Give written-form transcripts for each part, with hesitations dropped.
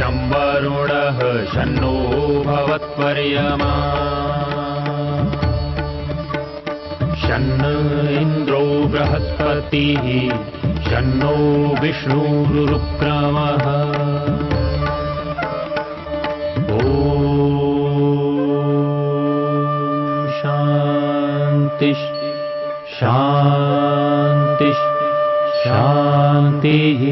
शं वरुणः शन्नो भवत्पर्यमा शन्न इन्द्रो बृहस्पतिः शन्नो विष्णुरुक्रमः ॐ शान्ति शान्ति शान्तिः।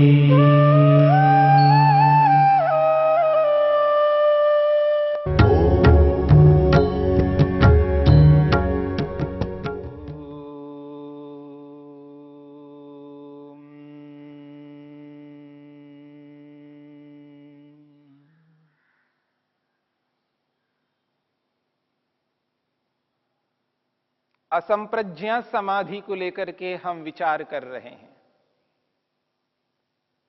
असंप्रज्ञा समाधि को लेकर के हम विचार कर रहे हैं।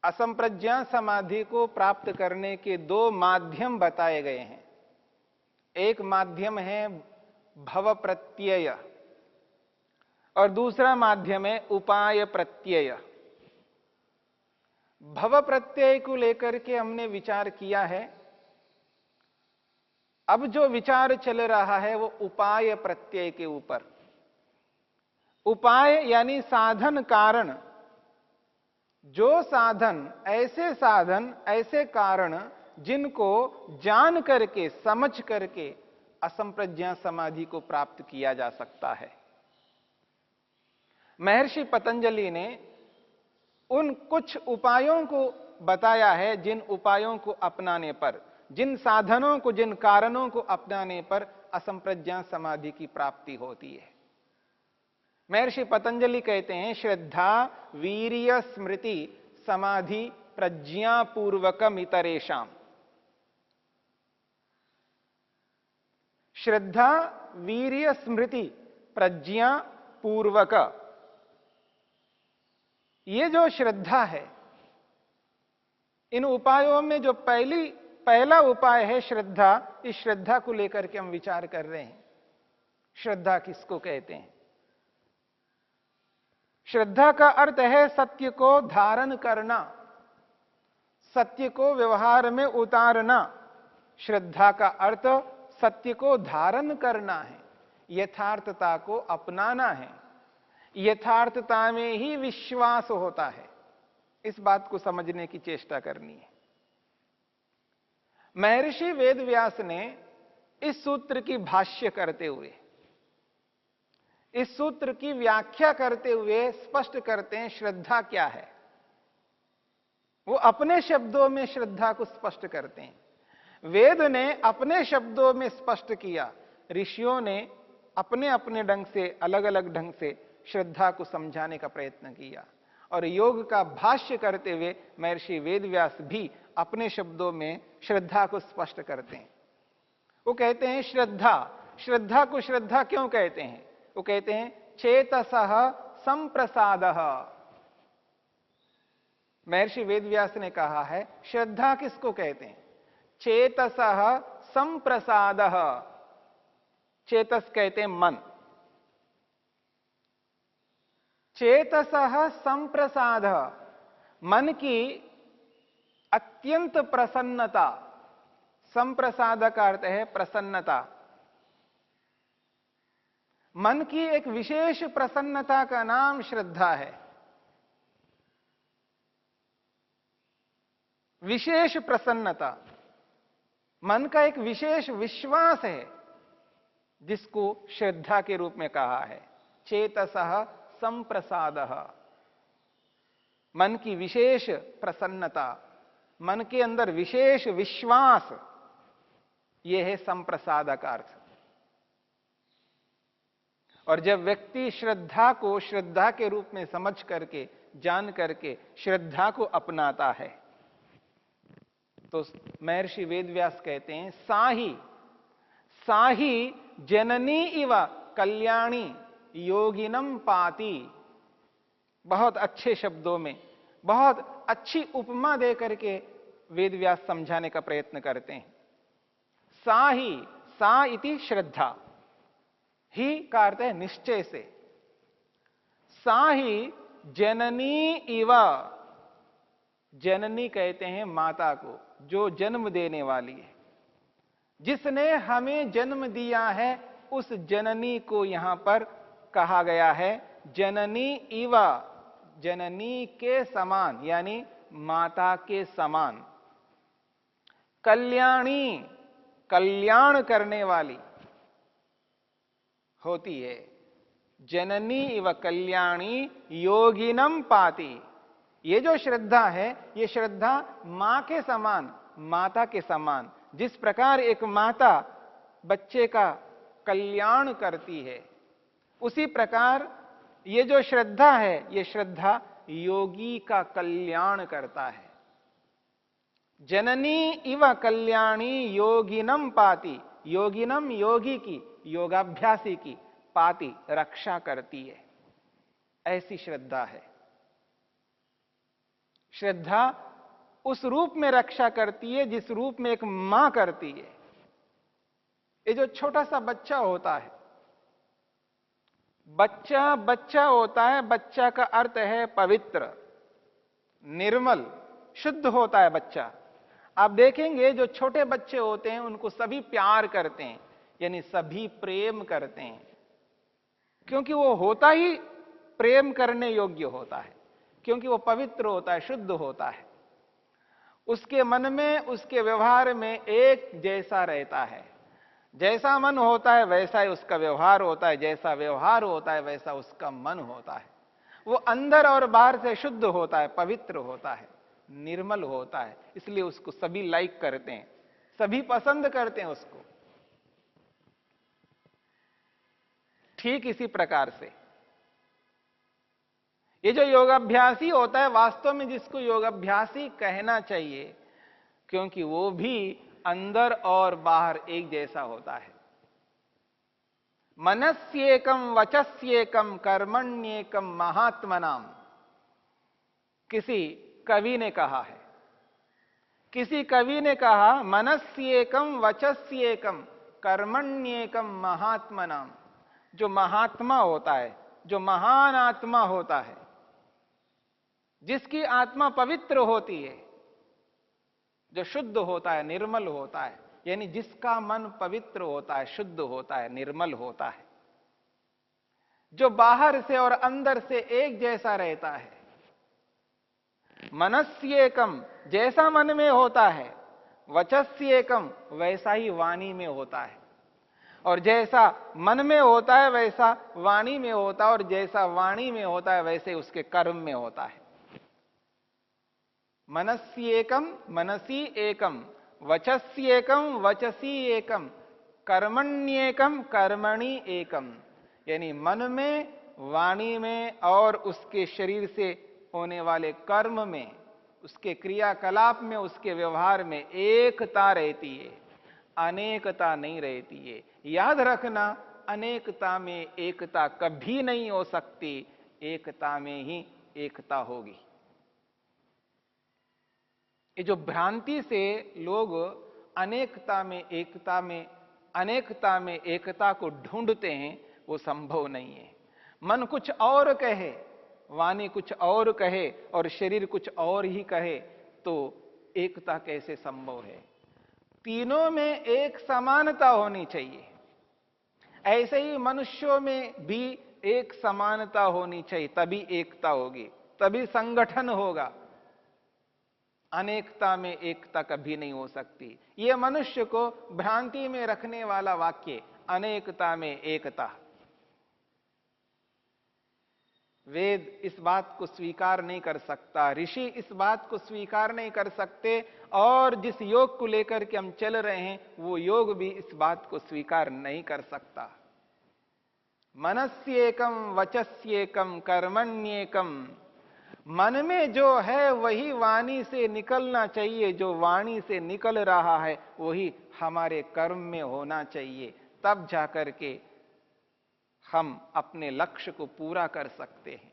असंप्रज्ञा समाधि को प्राप्त करने के दो माध्यम बताए गए हैं। एक माध्यम है भव प्रत्यय और दूसरा माध्यम है उपाय प्रत्यय। भव प्रत्यय को लेकर के हमने विचार किया है। अब जो विचार चल रहा है वो उपाय प्रत्यय के ऊपर। उपाय यानी साधन कारण। जो साधन, ऐसे कारण जिनको जान करके, समझ करके असंप्रज्ञा समाधि को प्राप्त किया जा सकता है। महर्षि पतंजलि ने उन कुछ उपायों को बताया है जिन उपायों को अपनाने पर, जिन साधनों को, जिन कारणों को अपनाने पर असंप्रज्ञा समाधि की प्राप्ति होती है। महर्षि पतंजलि कहते हैं श्रद्धा वीर्य स्मृति समाधि प्रज्ञा पूर्वकम इतरेषाम। श्रद्धा वीर्य स्मृति प्रज्ञा पूर्वक, ये जो श्रद्धा है, इन उपायों में जो पहला उपाय है श्रद्धा, इस श्रद्धा को लेकर के हम विचार कर रहे हैं। श्रद्धा किसको कहते हैं? श्रद्धा का अर्थ है सत्य को धारण करना, सत्य को व्यवहार में उतारना। श्रद्धा का अर्थ सत्य को धारण करना है, यथार्थता को अपनाना है, यथार्थता में ही विश्वास होता है। इस बात को समझने की चेष्टा करनी है। महर्षि वेदव्यास ने इस सूत्र की भाष्य करते हुए, इस सूत्र की व्याख्या करते हुए स्पष्ट करते हैं श्रद्धा क्या है। वो अपने शब्दों में श्रद्धा को स्पष्ट करते हैं। वेद ने अपने शब्दों में स्पष्ट किया, ऋषियों ने अपने अपने ढंग से, अलग अलग ढंग से श्रद्धा को समझाने का प्रयत्न किया। और योग का भाष्य करते हुए महर्षि वेदव्यास भी अपने शब्दों में श्रद्धा को स्पष्ट करते हैं। वो कहते हैं श्रद्धा को श्रद्धा क्यों कहते हैं? वो कहते हैं चेतसः संप्रसादः। महर्षि वेदव्यास ने कहा है श्रद्धा किसको कहते हैं? चेतसः संप्रसादः। चेतस कहते हैं मन। चेतसः संप्रसादः, मन की अत्यंत प्रसन्नता। संप्रसाद का अर्थ है प्रसन्नता। मन की एक विशेष प्रसन्नता का नाम श्रद्धा है। विशेष प्रसन्नता, मन का एक विशेष विश्वास है जिसको श्रद्धा के रूप में कहा है। चेतसः संप्रसादः, मन की विशेष प्रसन्नता, मन के अंदर विशेष विश्वास, यह है संप्रसाद का अर्थ। और जब व्यक्ति श्रद्धा को श्रद्धा के रूप में समझ करके, जान करके श्रद्धा को अपनाता है, तो महर्षि वेदव्यास कहते हैं साही जननी इव कल्याणी योगिनम पाती। बहुत अच्छे शब्दों में, बहुत अच्छी उपमा दे करके वेदव्यास समझाने का प्रयत्न करते हैं। सा इति श्रद्धा, ही का अर्थ है निश्चय से। साही जननी इव, जननी कहते हैं माता को, जो जन्म देने वाली है, जिसने हमें जन्म दिया है, उस जननी को यहां पर कहा गया है जननी इवा, जननी के समान, यानी माता के समान। कल्याणी, कल्याण करने वाली होती है। जननी इव कल्याणी योगिनम पाति। ये जो श्रद्धा है, ये श्रद्धा मां के समान, माता के समान, जिस प्रकार एक माता बच्चे का कल्याण करती है, उसी प्रकार ये जो श्रद्धा है, ये श्रद्धा योगी का कल्याण करता है। जननी इव कल्याणी योगिनम पाति। योगिनम, योगी की, योगाभ्यासी की, पाति रक्षा करती है। ऐसी श्रद्धा है। श्रद्धा उस रूप में रक्षा करती है जिस रूप में एक मां करती है। ये जो छोटा सा बच्चा होता है, बच्चा बच्चा होता है, बच्चा का अर्थ है पवित्र, निर्मल, शुद्ध होता है बच्चा। आप देखेंगे जो छोटे बच्चे होते हैं उनको सभी प्यार करते हैं, यानी सभी प्रेम करते हैं, क्योंकि वो होता ही प्रेम करने योग्य होता है, क्योंकि वो पवित्र होता है, शुद्ध होता है। उसके मन में, उसके व्यवहार में एक जैसा रहता है। जैसा मन होता है वैसा ही उसका व्यवहार होता है, जैसा व्यवहार होता है वैसा उसका मन होता है। वो अंदर और बाहर से शुद्ध होता है, पवित्र होता है, निर्मल होता है। इसलिए उसको सभी लाइक करते हैं, सभी पसंद करते हैं उसको। ठीक इसी प्रकार से ये जो योगाभ्यासी होता है, वास्तव में जिसको योगाभ्यासी कहना चाहिए, क्योंकि वो भी अंदर और बाहर एक जैसा होता है। मनस्येकम वचस्येकम कर्मण्येकम महात्मनाम, किसी कवि ने कहा है, किसी कवि ने कहा मनस्येकम वचस्येकम कर्मण्येकम महात्मनाम। जो महात्मा होता है, जो महान आत्मा होता है, जिसकी आत्मा पवित्र होती है, जो शुद्ध होता है, निर्मल होता है, यानी जिसका मन पवित्र होता है, शुद्ध होता है, निर्मल होता है, जो बाहर से और अंदर से एक जैसा रहता है। मनस्येकम, जैसा मन में होता है, वचस्येकम, वैसा ही वाणी में होता है, और जैसा मन में होता है वैसा वाणी में होता है, और जैसा वाणी में होता है वैसे उसके कर्म में होता है। मनस्येकम मनसी एकम, वचस्येकम वचसी एकम, कर्मण्येकम कर्मणि एकम, यानी मन में, वाणी में और उसके शरीर से होने वाले कर्म में, उसके क्रियाकलाप में, उसके व्यवहार में एकता रहती है, अनेकता नहीं रहती है। याद रखना, अनेकता में एकता कभी नहीं हो सकती, एकता में ही एकता होगी। ये जो भ्रांति से लोग अनेकता में एकता में, अनेकता में एकता को ढूंढते हैं, वो संभव नहीं है। मन कुछ और कहे, वाणी कुछ और कहे और शरीर कुछ और ही कहे, तो एकता कैसे संभव है? तीनों में एक समानता होनी चाहिए। ऐसे ही मनुष्यों में भी एक समानता होनी चाहिए, तभी एकता होगी, तभी संगठन होगा। अनेकता में एकता कभी नहीं हो सकती। यह मनुष्य को भ्रांति में रखने वाला वाक्य, अनेकता में एकता। वेद इस बात को स्वीकार नहीं कर सकता, ऋषि इस बात को स्वीकार नहीं कर सकते, और जिस योग को लेकर के हम चल रहे हैं वो योग भी इस बात को स्वीकार नहीं कर सकता। मनस्येकम वचस्येकम कर्मण्येकम, मन में जो है वही वाणी से निकलना चाहिए, जो वाणी से निकल रहा है वही हमारे कर्म में होना चाहिए, तब जाकर के हम अपने लक्ष्य को पूरा कर सकते हैं।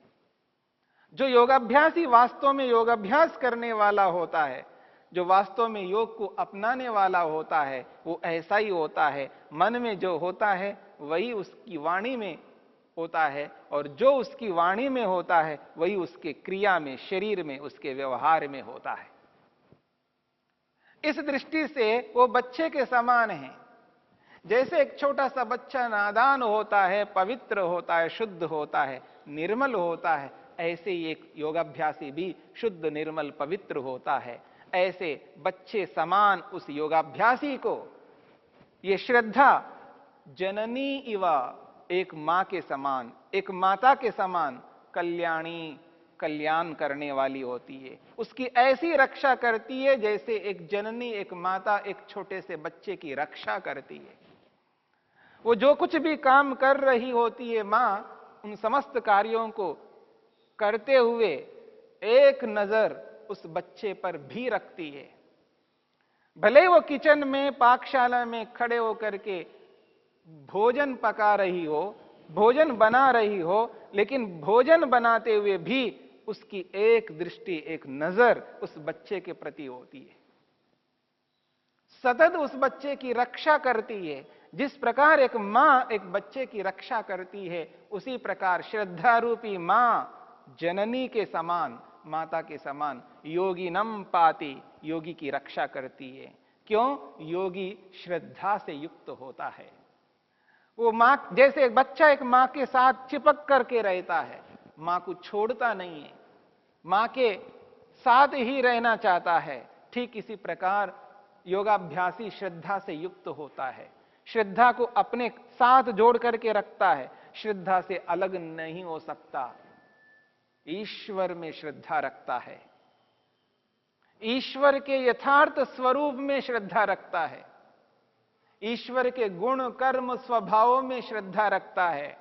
जो योगाभ्यासी वास्तव में योगाभ्यास करने वाला होता है, जो वास्तव में योग को अपनाने वाला होता है, वो ऐसा ही होता है। मन में जो होता है वही उसकी वाणी में होता है, और जो उसकी वाणी में होता है वही उसके क्रिया में, शरीर में, उसके व्यवहार में होता है। इस दृष्टि से वो बच्चे के समान है। जैसे एक छोटा सा बच्चा नादान होता है, पवित्र होता है, शुद्ध होता है, निर्मल होता है, ऐसे ही एक योगाभ्यासी भी शुद्ध, निर्मल, पवित्र होता है। ऐसे बच्चे समान उस योगाभ्यासी को ये श्रद्धा जननी इवा, एक मां के समान, एक माता के समान कल्याणी, कल्याण करने वाली होती है। उसकी ऐसी रक्षा करती है जैसे एक जननी, एक माता एक छोटे से बच्चे की रक्षा करती है। वो जो कुछ भी काम कर रही होती है मां, उन समस्त कार्यों को करते हुए एक नजर उस बच्चे पर भी रखती है। भले वो किचन में, पाकशाला में खड़े होकर के भोजन पका रही हो, भोजन बना रही हो, लेकिन भोजन बनाते हुए भी उसकी एक दृष्टि, एक नजर उस बच्चे के प्रति होती है। सतत उस बच्चे की रक्षा करती है। जिस प्रकार एक मां एक बच्चे की रक्षा करती है, उसी प्रकार श्रद्धा रूपी मां जननी के समान, माता के समान योगिनम पाति, योगी की रक्षा करती है। क्यों? योगी श्रद्धा से युक्त होता है। वो मां, जैसे एक बच्चा एक मां के साथ चिपक करके रहता है, मां को छोड़ता नहीं है, मां के साथ ही रहना चाहता है, ठीक इसी प्रकार योगाभ्यासी श्रद्धा से युक्त होता है, श्रद्धा को अपने साथ जोड़ करके रखता है, श्रद्धा से अलग नहीं हो सकता, ईश्वर में श्रद्धा रखता है, ईश्वर के यथार्थ स्वरूप में श्रद्धा रखता है, ईश्वर के गुण, कर्म, स्वभावों में श्रद्धा रखता है,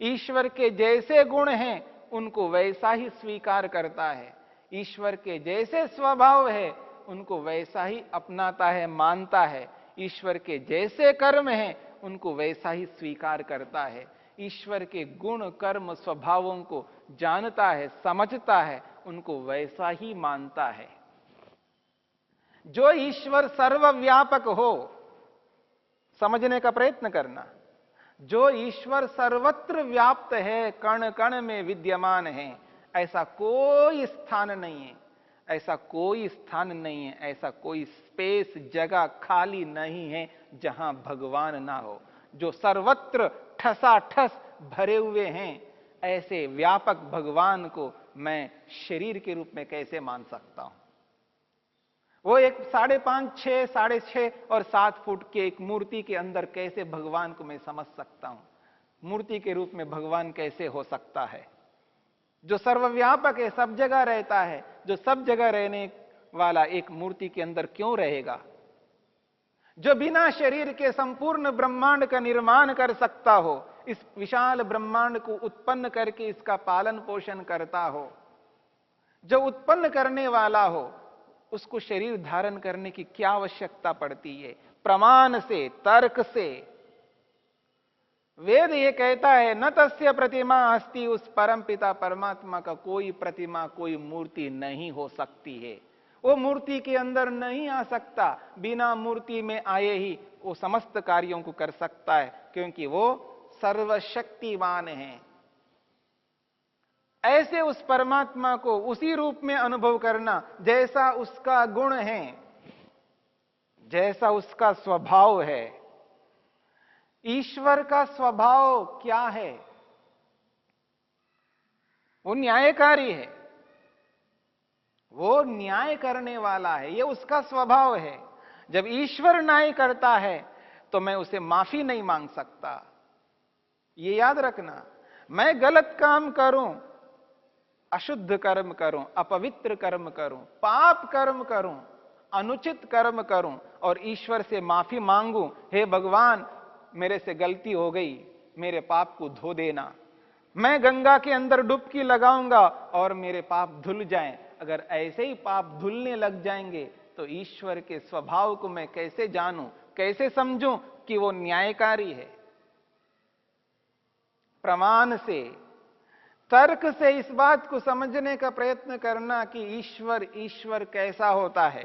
ईश्वर के जैसे गुण हैं उनको वैसा ही स्वीकार करता है, ईश्वर के जैसे स्वभाव है उनको वैसा ही अपनाता है, मानता है, ईश्वर के जैसे कर्म हैं उनको वैसा ही स्वीकार करता है, ईश्वर के गुण, कर्म, स्वभावों को जानता है, समझता है, उनको वैसा ही मानता है। जो ईश्वर सर्वव्यापक हो, समझने का प्रयत्न करना, जो ईश्वर सर्वत्र व्याप्त है, कण कण में विद्यमान है, ऐसा कोई स्थान नहीं है, ऐसा कोई स्थान नहीं है, ऐसा कोई स्पेस, जगह खाली नहीं है जहां भगवान ना हो। जो सर्वत्र ठसाठस भरे हुए हैं, ऐसे व्यापक भगवान को मैं शरीर के रूप में कैसे मान सकता हूं? वो एक 5.5, 6, 6.5 और 7 फुट के एक मूर्ति के अंदर कैसे भगवान को मैं समझ सकता हूं? मूर्ति के रूप में भगवान कैसे हो सकता है? जो सर्वव्यापक है, सब जगह रहता है, जो सब जगह रहने वाला एक मूर्ति के अंदर क्यों रहेगा? जो बिना शरीर के संपूर्ण ब्रह्मांड का निर्माण कर सकता हो, इस विशाल ब्रह्मांड को उत्पन्न करके इसका पालन पोषण करता हो, जो उत्पन्न करने वाला हो, उसको शरीर धारण करने की क्या आवश्यकता पड़ती है? प्रमाण से, तर्क से वेद ये कहता है, न तस्य प्रतिमा अस्ति, उस परम पिता परमात्मा का कोई प्रतिमा, कोई मूर्ति नहीं हो सकती है। वो मूर्ति के अंदर नहीं आ सकता, बिना मूर्ति में आए ही वो समस्त कार्यों को कर सकता है, क्योंकि वो सर्वशक्तिमान है। ऐसे उस परमात्मा को उसी रूप में अनुभव करना जैसा उसका गुण है, जैसा उसका स्वभाव है। ईश्वर का स्वभाव क्या है? वो न्यायकारी है, वो न्याय करने वाला है, ये उसका स्वभाव है। जब ईश्वर न्याय करता है तो मैं उसे माफी नहीं मांग सकता। ये याद रखना, मैं गलत काम करूं, अशुद्ध कर्म करूं, अपवित्र कर्म करूं, पाप कर्म करूं, अनुचित कर्म करूं और ईश्वर से माफी मांगूं, हे भगवान मेरे से गलती हो गई, मेरे पाप को धो देना, मैं गंगा के अंदर डुबकी लगाऊंगा और मेरे पाप धुल जाएं। अगर ऐसे ही पाप धुलने लग जाएंगे तो ईश्वर के स्वभाव को मैं कैसे जानूं, कैसे समझूं कि वो न्यायकारी है? प्रमाण से, तर्क से इस बात को समझने का प्रयत्न करना कि ईश्वर कैसा होता है।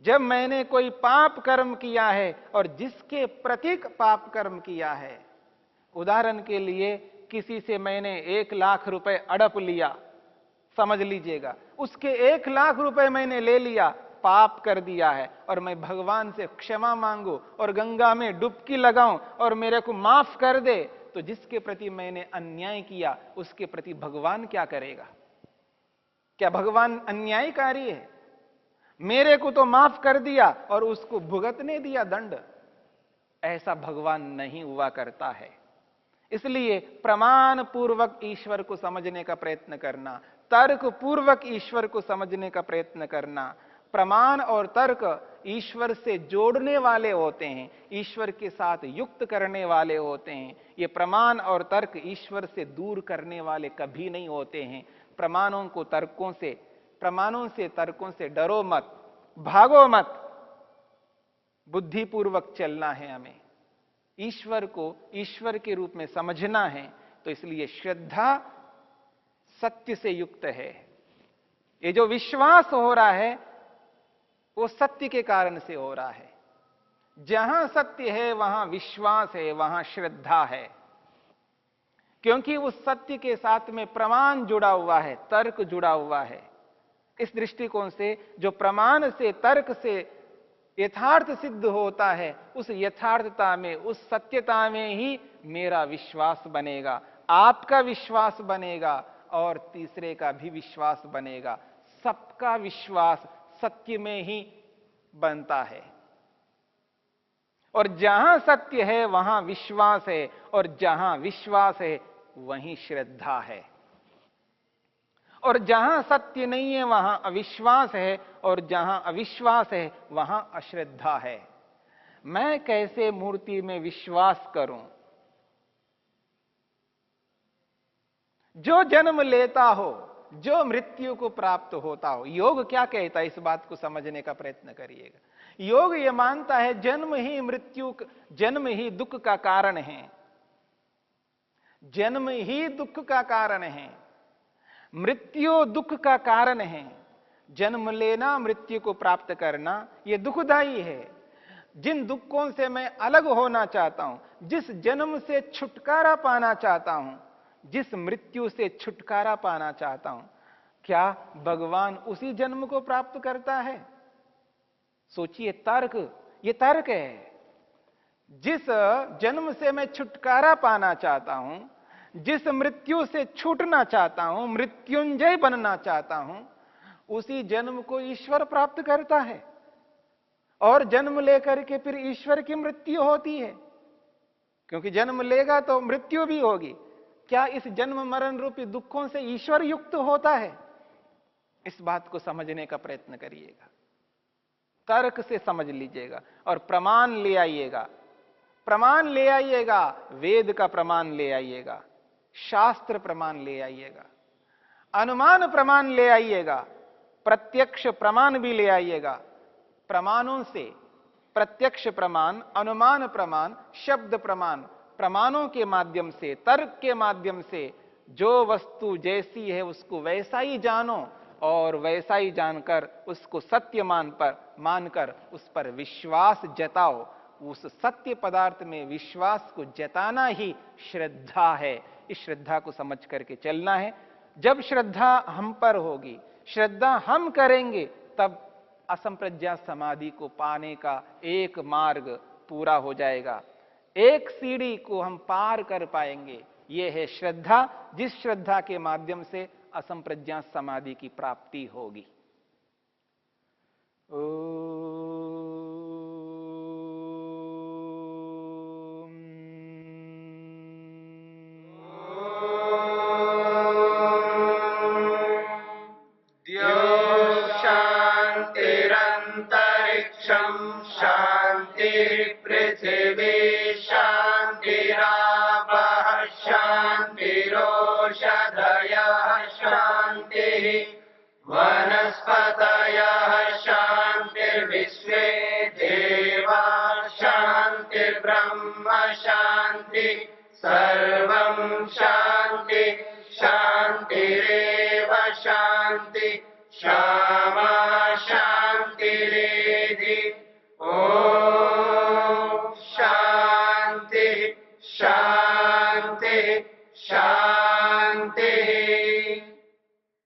जब मैंने कोई पाप कर्म किया है और जिसके प्रतीक पाप कर्म किया है, उदाहरण के लिए किसी से मैंने 1 लाख रुपए अड़प लिया, समझ लीजिएगा, उसके 1 लाख रुपए मैंने ले लिया, पाप कर दिया है और मैं भगवान से क्षमा मांगू और गंगा में डुबकी लगाऊं और मेरे को माफ कर दे, तो जिसके प्रति मैंने अन्याय किया उसके प्रति भगवान क्या करेगा? क्या भगवान अन्यायकारी है? मेरे को तो माफ कर दिया और उसको भुगतने दिया दंड। ऐसा भगवान नहीं हुआ करता है। इसलिए प्रमाण पूर्वक ईश्वर को समझने का प्रयत्न करना, तर्क पूर्वक ईश्वर को समझने का प्रयत्न करना। प्रमाण और तर्क ईश्वर से जोड़ने वाले होते हैं, ईश्वर के साथ युक्त करने वाले होते हैं। ये प्रमाण और तर्क ईश्वर से दूर करने वाले कभी नहीं होते हैं। प्रमाणों से तर्कों से डरो मत, भागो मत, बुद्धिपूर्वक चलना है हमें। ईश्वर को ईश्वर के रूप में समझना है। तो इसलिए श्रद्धा सत्य से युक्त है। ये जो विश्वास हो रहा है वो सत्य के कारण से हो रहा है। जहां सत्य है वहां विश्वास है, वहां श्रद्धा है, क्योंकि उस सत्य के साथ में प्रमाण जुड़ा हुआ है, तर्क जुड़ा हुआ है। इस दृष्टिकोण से जो प्रमाण से तर्क से यथार्थ सिद्ध होता है, उस यथार्थता में, उस सत्यता में ही मेरा विश्वास बनेगा, आपका विश्वास बनेगा और तीसरे का भी विश्वास बनेगा। सबका विश्वास सत्य में ही बनता है। और जहां सत्य है वहां विश्वास है, और जहां विश्वास है वहीं श्रद्धा है। और जहां सत्य नहीं है वहां अविश्वास है, और जहां अविश्वास है वहां अश्रद्धा है। मैं कैसे मूर्ति में विश्वास करूं? जो जन्म लेता हो, जो मृत्यु को प्राप्त होता हो। योग क्या कहता है, इस बात को समझने का प्रयत्न करिएगा। योग यह मानता है जन्म ही दुख का कारण है। जन्म ही दुख का कारण है, मृत्यु दुख का कारण है। जन्म लेना, मृत्यु को प्राप्त करना, यह दुखदाई है। जिन दुखों से मैं अलग होना चाहता हूं, जिस जन्म से छुटकारा पाना चाहता हूं, जिस मृत्यु से छुटकारा पाना चाहता हूं, क्या भगवान उसी जन्म को प्राप्त करता है? सोचिए, ये तर्क है। जिस जन्म से मैं छुटकारा पाना चाहता हूं, जिस मृत्यु से छूटना चाहता हूं, मृत्युंजय बनना चाहता हूं, उसी जन्म को ईश्वर प्राप्त करता है। और जन्म लेकर के फिर ईश्वर की मृत्यु होती है, क्योंकि जन्म लेगा तो मृत्यु भी होगी। क्या इस जन्म मरण रूपी दुखों से ईश्वर युक्त होता है? इस बात को समझने का प्रयत्न करिएगा। तर्क से समझ लीजिएगा और प्रमाण ले आइएगा। प्रमाण ले आइएगा, वेद का प्रमाण ले आइएगा, शास्त्र प्रमाण ले आइएगा, अनुमान प्रमाण ले आइएगा, प्रत्यक्ष प्रमाण भी ले आइएगा। प्रमाणों से प्रत्यक्ष प्रमाण, अनुमान प्रमाण, शब्द प्रमाण, प्रमाणों के माध्यम से, तर्क के माध्यम से जो वस्तु जैसी है उसको वैसा ही जानो और वैसा ही जानकर उसको सत्य मानकर उस पर विश्वास जताओ। उस सत्य पदार्थ में विश्वास को जताना ही श्रद्धा है। इस श्रद्धा को समझ करके चलना है। जब श्रद्धा हम पर होगी, श्रद्धा हम करेंगे, तब असंप्रज्ञात समाधि को पाने का एक मार्ग पूरा हो जाएगा। एक सीढ़ी को हम पार कर पाएंगे। यह है श्रद्धा, जिस श्रद्धा के माध्यम से असंप्रज्ञात समाधि की प्राप्ति होगी। शांति पृथ्वी शांतिरापः शांतिरोषधयः शांतिः वनस्पतयः शांतिर्विश्वे देवा शांतिर्ब्रह्म शांति सर्वं शांति शांतिरेव शांति क्षमा शांतिरेधि। ओम शांति शांति शांति।